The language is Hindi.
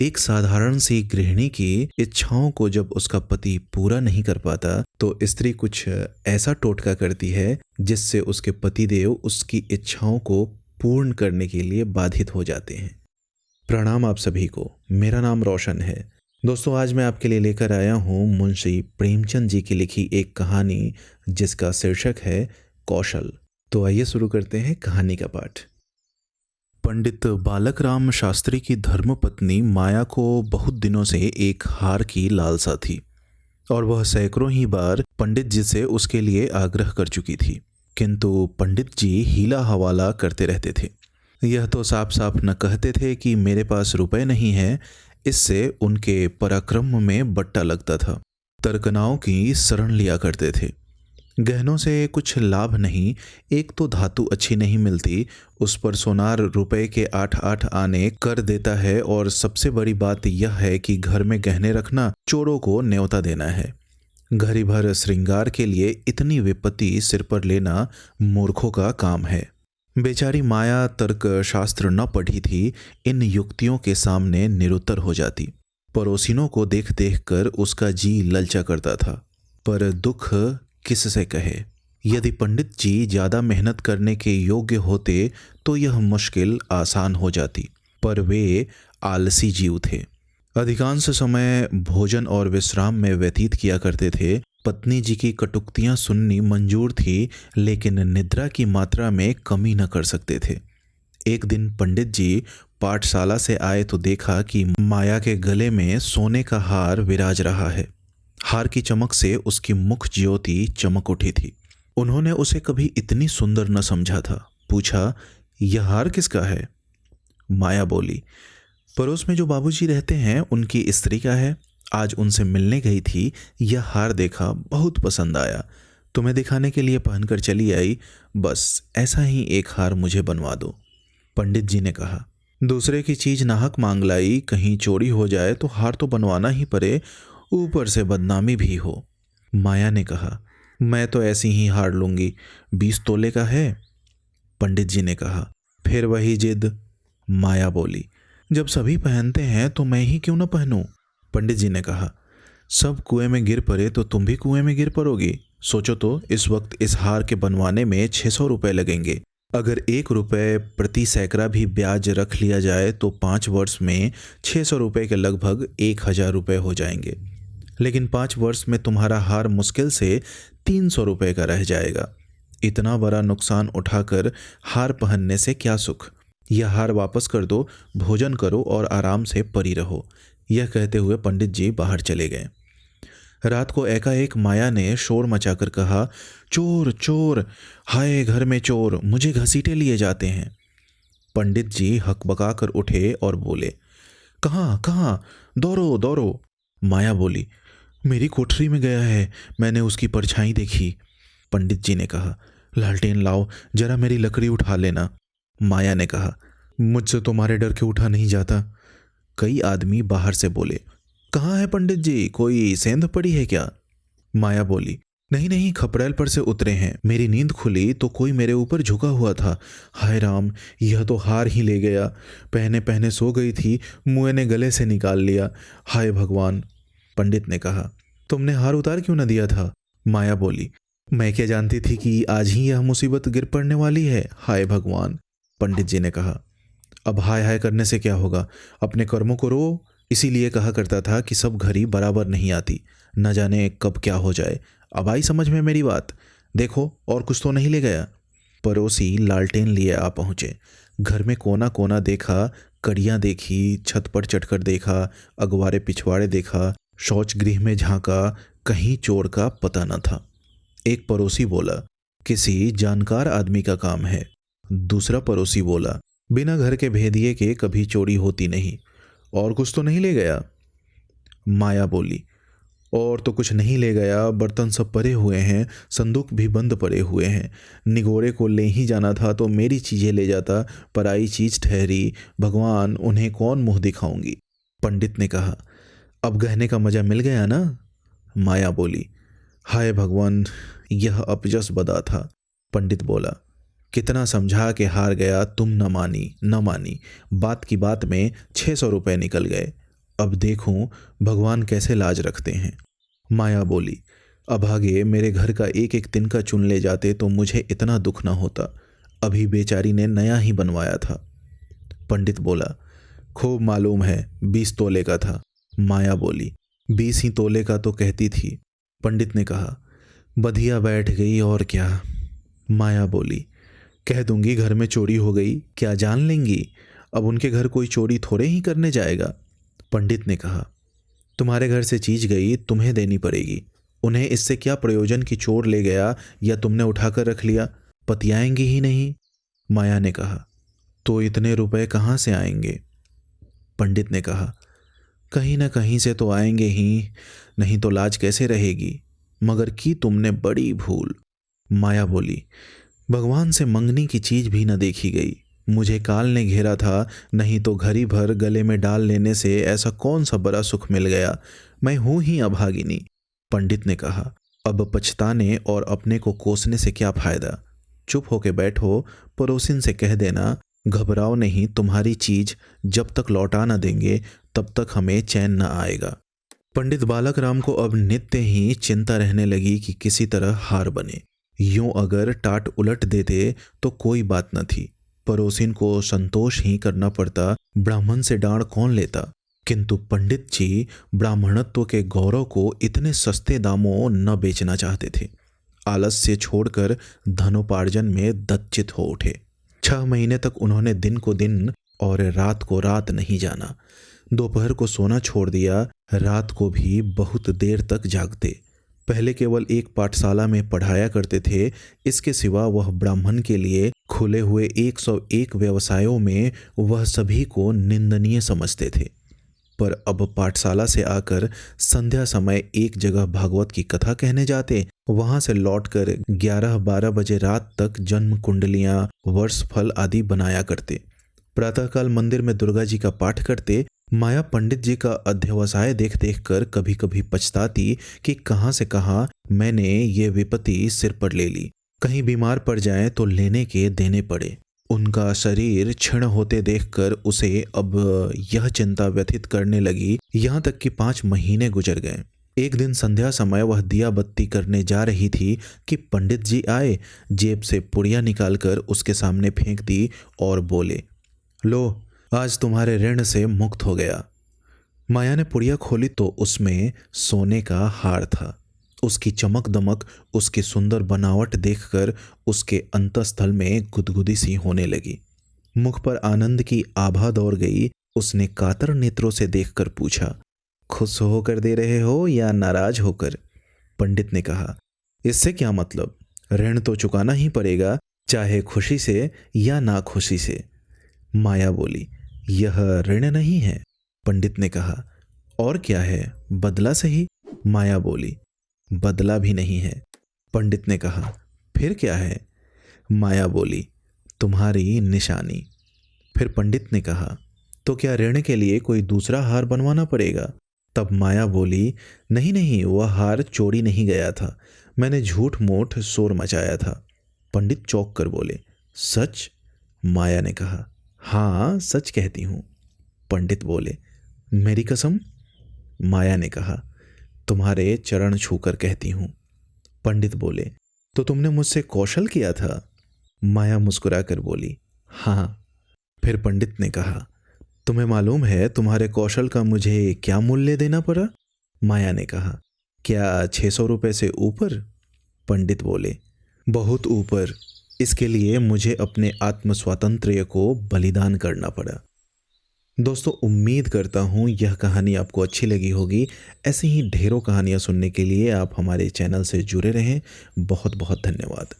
एक साधारण सी गृहिणी की इच्छाओं को जब उसका पति पूरा नहीं कर पाता तो स्त्री कुछ ऐसा टोटका करती है जिससे उसके पतिदेव उसकी इच्छाओं को पूर्ण करने के लिए बाधित हो जाते हैं। प्रणाम आप सभी को, मेरा नाम रोशन है। दोस्तों, आज मैं आपके लिए लेकर आया हूँ मुंशी प्रेमचंद जी की लिखी एक कहानी जिसका शीर्षक है कौशल। तो आइए शुरू करते हैं कहानी का पाठ। पंडित बालक राम शास्त्री की धर्मपत्नी माया को बहुत दिनों से एक हार की लालसा थी और वह सैकड़ों ही बार पंडित जी से उसके लिए आग्रह कर चुकी थी, किंतु पंडित जी हीला हवाला करते रहते थे। यह तो साफ साफ न कहते थे कि मेरे पास रुपए नहीं है, इससे उनके पराक्रम में बट्टा लगता था। तर्कनाओं की शरण लिया करते थे। गहनों से कुछ लाभ नहीं, एक तो धातु अच्छी नहीं मिलती, उस पर सोनार रुपए के 8-8 आने कर देता है, और सबसे बड़ी बात यह है कि घर में गहने रखना चोरों को न्योता देना है। घड़ी भर श्रृंगार के लिए इतनी विपत्ति सिर पर लेना मूर्खों का काम है। बेचारी माया तर्क शास्त्र न पढ़ी थी, इन युक्तियों के सामने निरुत्तर हो जाती। पड़ोसिनों को देख देख कर उसका जी ललचा करता था, पर दुख किससे कहे। यदि पंडित जी ज़्यादा मेहनत करने के योग्य होते तो यह मुश्किल आसान हो जाती, पर वे आलसी जीव थे। अधिकांश समय भोजन और विश्राम में व्यतीत किया करते थे। पत्नी जी की कटुक्तियां सुननी मंजूर थी, लेकिन निद्रा की मात्रा में कमी न कर सकते थे। एक दिन पंडित जी पाठशाला से आए तो देखा कि माया के गले में सोने का हार विराज रहा है। हार की चमक से उसकी मुख ज्योति चमक उठी थी। उन्होंने उसे कभी इतनी सुंदर न समझा था। पूछा, यह हार किसका है? माया बोली, पड़ोस में जो बाबूजी रहते हैं उनकी स्त्री का है। आज उनसे मिलने गई थी, यह हार देखा, बहुत पसंद आया, तुम्हें दिखाने के लिए पहनकर चली आई। बस ऐसा ही एक हार मुझे बनवा दो। पंडित जी ने कहा, दूसरे की चीज नाहक मांग लाई, कहीं चोरी हो जाए तो हार तो बनवाना ही पड़े, ऊपर से बदनामी भी हो। माया ने कहा, मैं तो ऐसी ही हार लूंगी, 20 तोले का है। पंडित जी ने कहा, फिर वही जिद। माया बोली, जब सभी पहनते हैं तो मैं ही क्यों न पहनूं? पंडित जी ने कहा, सब कुएं में गिर पड़े तो तुम भी कुएं में गिर पड़ोगी। सोचो तो, इस वक्त इस हार के बनवाने में 600 रुपये लगेंगे। अगर 1 रुपये प्रति सैकड़ा भी ब्याज रख लिया जाए तो 5 वर्ष में 600 रुपये के लगभग 1000 रुपये हो जाएंगे। लेकिन 5 वर्ष में तुम्हारा हार मुश्किल से 300 रुपये का रह जाएगा। इतना बड़ा नुकसान उठाकर हार पहनने से क्या सुख। यह हार वापस कर दो, भोजन करो और आराम से पड़ी रहो। यह कहते हुए पंडित जी बाहर चले गए। रात को एकाएक माया ने शोर मचाकर कहा, चोर चोर, हाय घर में चोर, मुझे घसीटे लिए जाते हैं। पंडित जी हकबका कर उठे और बोले, कहाँ कहाँ, दौड़ो दौड़ो। माया बोली, मेरी कोठरी में गया है, मैंने उसकी परछाई देखी। पंडित जी ने कहा, लालटेन लाओ, जरा मेरी लकड़ी उठा लेना। माया ने कहा, मुझसे तुम्हारे डर के उठा नहीं जाता। कई आदमी बाहर से बोले, कहाँ है पंडित जी, कोई सेंध पड़ी है क्या? माया बोली, नहीं नहीं, खपड़ैल पर से उतरे हैं। मेरी नींद खुली तो कोई मेरे ऊपर झुका हुआ था। हाय राम, यह तो हार ही ले गया। पहने पहने सो गई थी, मुँह ने गले से निकाल लिया। हाय भगवान। पंडित ने कहा, तुमने हार उतार क्यों न दिया था? माया बोली, मैं क्या जानती थी कि आज ही यह मुसीबत गिर पड़ने वाली है। हाय भगवान। पंडित जी ने कहा, अब हाय हाय करने से क्या होगा, अपने कर्मों को रो। इसीलिए कहा करता था कि सब घड़ी बराबर नहीं आती, न जाने कब क्या हो जाए। अब आई समझ में मेरी बात? देखो, और कुछ तो नहीं ले गया। पड़ोसी लालटेन लिए आ पहुँचे। घर में कोना कोना देखा, कड़ियाँ देखी, छत पर चढ़कर देखा, अगवारे पिछवाड़े देखा, शौच गृह में झांका, कहीं चोर का पता न था। एक पड़ोसी बोला, किसी जानकार आदमी का काम है। दूसरा पड़ोसी बोला, बिना घर के भेदिए के कभी चोरी होती नहीं। और कुछ तो नहीं ले गया? माया बोली, और तो कुछ नहीं ले गया, बर्तन सब पड़े हुए हैं, संदूक भी बंद पड़े हुए हैं। निगोरे को ले ही जाना था तो मेरी चीज़ें ले जाता, पराई चीज़ ठहरी, भगवान उन्हें कौन मुँह दिखाऊंगी। पंडित ने कहा, अब गहने का मज़ा मिल गया ना? माया बोली, हाय भगवान, यह अपजस बदा था। पंडित बोला, कितना समझा के हार गया, तुम न मानी न मानी। बात की बात में 600 रुपये निकल गए। अब देखूं भगवान कैसे लाज रखते हैं। माया बोली, अभागे, मेरे घर का एक एक तिनका चुन ले जाते तो मुझे इतना दुख ना होता। अभी बेचारी ने नया ही बनवाया था। पंडित बोला, खूब मालूम है, 20 तोले का था। माया बोली, 20 ही तोले का तो कहती थी। पंडित ने कहा, बधिया बैठ गई और क्या। माया बोली, कह दूंगी घर में चोरी हो गई, क्या जान लेंगी? अब उनके घर कोई चोरी थोड़े ही करने जाएगा। पंडित ने कहा, तुम्हारे घर से चीज गई, तुम्हें देनी पड़ेगी। उन्हें इससे क्या प्रयोजन कि चोर ले गया या तुमने उठाकर रख लिया, पतियाएंगी ही नहीं। माया ने कहा, तो इतने रुपए कहाँ से आएंगे? पंडित ने कहा, कहीं ना कहीं से तो आएंगे ही, नहीं तो लाज कैसे रहेगी। मगर की तुमने बड़ी भूल। माया बोली, भगवान से मंगनी की चीज भी न देखी गई। मुझे काल ने घेरा था, नहीं तो घड़ी भर गले में डाल लेने से ऐसा कौन सा बड़ा सुख मिल गया। मैं हूं ही अभागिनी। पंडित ने कहा, अब पछताने और अपने को कोसने से क्या फायदा। चुप होके बैठो, पड़ोसिन से कह देना, घबराओ नहीं, तुम्हारी चीज जब तक लौटा न देंगे तब तक हमें चैन न आएगा। पंडित बालक राम को अब नित्य ही चिंता रहने लगी कि किसी तरह हार बने। यूं अगर टाट उलट देते तो कोई बात न थी, पड़ोसिन को संतोष ही करना पड़ता, ब्राह्मण से डांड कौन लेता। किंतु पंडित जी ब्राह्मणत्व के गौरव को इतने सस्ते दामों न बेचना चाहते थे। आलस्य छोड़कर धनोपार्जन में दच्चित हो उठे। 6 महीने तक उन्होंने दिन को दिन और रात को रात नहीं जाना। दोपहर को सोना छोड़ दिया, रात को भी बहुत देर तक जागते। पहले केवल एक पाठशाला में पढ़ाया करते थे, इसके सिवा वह ब्राह्मण के लिए खुले हुए 101 व्यवसायों में वह सभी को निंदनीय समझते थे। पर अब पाठशाला से आकर संध्या समय एक जगह भागवत की कथा कहने जाते, वहां से लौटकर 11-12 बजे रात तक जन्म कुंडलियां, वर्षफल आदि बनाया करते। प्रातःकाल मंदिर में दुर्गा जी का पाठ करते। माया पंडित जी का अध्यवसाय देख देख कर कभी कभी पछताती कि कहां से कहां मैंने ये विपत्ति सिर पर ले ली। कहीं बीमार पड़ जाए तो लेने के देने पड़े। उनका शरीर क्षीण होते देखकर उसे अब यह चिंता व्यथित करने लगी, यहाँ तक कि 5 महीने गुजर गए। एक दिन संध्या समय वह दिया बत्ती करने जा रही थी कि पंडित जी आए, जेब से पुड़िया निकालकर उसके सामने फेंक दी और बोले, लो, आज तुम्हारे ऋण से मुक्त हो गया। माया ने पुड़िया खोली तो उसमें सोने का हार था। उसकी चमक दमक, उसकी सुंदर बनावट देखकर उसके अंतःस्थल में गुदगुदी सी होने लगी। मुख पर आनंद की आभा दौड़ गई। उसने कातर नेत्रों से देखकर पूछा, खुश होकर दे रहे हो या नाराज होकर? पंडित ने कहा, इससे क्या मतलब, ऋण तो चुकाना ही पड़ेगा, चाहे खुशी से या ना खुशी से। माया बोली, यह ऋण नहीं है। पंडित ने कहा, और क्या है, बदला सही। माया बोली, बदला भी नहीं है। पंडित ने कहा, फिर क्या है? माया बोली, तुम्हारी निशानी। फिर पंडित ने कहा, तो क्या ऋण के लिए कोई दूसरा हार बनवाना पड़ेगा? तब माया बोली, नहीं नहीं, वह हार चोरी नहीं गया था, मैंने झूठ मूठ शोर मचाया था। पंडित चौंक कर बोले, सच? माया ने कहा, हाँ, सच कहती हूँ। पंडित बोले, मेरी कसम? माया ने कहा, तुम्हारे चरण छूकर कहती हूँ। पंडित बोले, तो तुमने मुझसे कौशल किया था? माया मुस्कुराकर बोली, हाँ। फिर पंडित ने कहा, तुम्हें मालूम है तुम्हारे कौशल का मुझे क्या मूल्य देना पड़ा? माया ने कहा, क्या 600 रुपये से ऊपर? पंडित बोले, बहुत ऊपर। इसके लिए मुझे अपने आत्म स्वातंत्र्य को बलिदान करना पड़ा। दोस्तों, उम्मीद करता हूँ यह कहानी आपको अच्छी लगी होगी। ऐसी ही ढेरों कहानियाँ सुनने के लिए आप हमारे चैनल से जुड़े रहें। बहुत बहुत धन्यवाद।